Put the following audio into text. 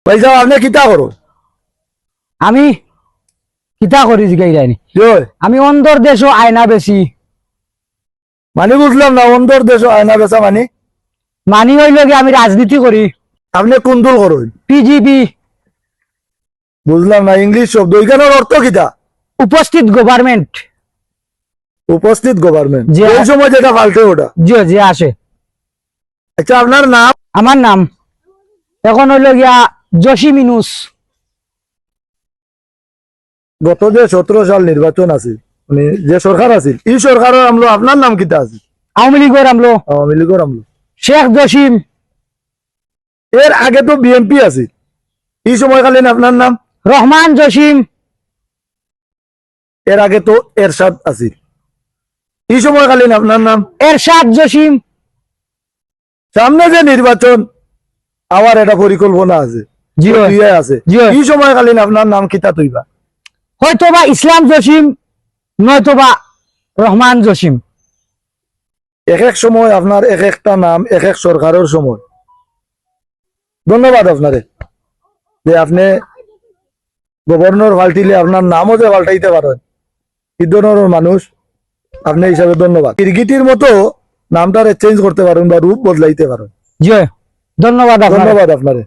ভাই সাহেব আপনি কিতা করো? আমি কিতা করি জিগাইরানি জয় আমি অন্দর দেশ আয়না বেশি মানে বুঝলাম না, অন্তর দেশ আয়না বেচা মানে মানি হইল কি আমি রাজনীতি করি আপনি কোন দল করেন? পিজিবি বুঝলাম না, ইংলিশ শব্দ এখানের অর্থ কিতা? উপস্থিত গভর্নমেন্ট উপস্থিত গভর্নমেন্ট, জি। ওই সময় যেটা পাল্টে ওটা। জি জি আসে। আচ্ছা আপনার নাম? আমার নাম এখন হইল গিয়া জসিম ইনুস। গত যে 17 সাল নির্বাচন আছে, মানে যে সরকার আছে, এই সরকারের আমলো আপনার নাম কিতা আছে? আওয়ামী লীগের আমলো আওয়ামী লীগের আমলো। শেখ জসিম। এর আগে তো বিএনপি আছে, এই সময়কালীন আপনার নাম? রহমান জসিম। এর আগে তো এরশাদ আছে, এই সময়কালীন আপনার নাম? এরশাদ জসিম। সামনে যে নির্বাচন আবার এটা পরিকল্পনা আছে, জি প্রক্রিয়ায় আছে, জি। এই সময়কালীন আপনার নাম কিতা তৈবা? হয়তোবা ইসলাম জসিম নয়তোবা রহমান জসিম। এক এক সময় আপনার এক একটা নাম, এক এক সরকারের সময়। ধন্যবাদ আপনারে যে আপনি গভর্নর পাল্টিলে আপনার নামও যে পাল্টাইতে পারেন, এই ধরনের মানুষ আপনি হিসাবে ধন্যবাদ। কিরগিটির মতো নামটারে চেঞ্জ করতে পারেন বা রূপ বদলাইতে পারেন। জি ধন্যবাদ আপনার। ধন্যবাদ আপনারে।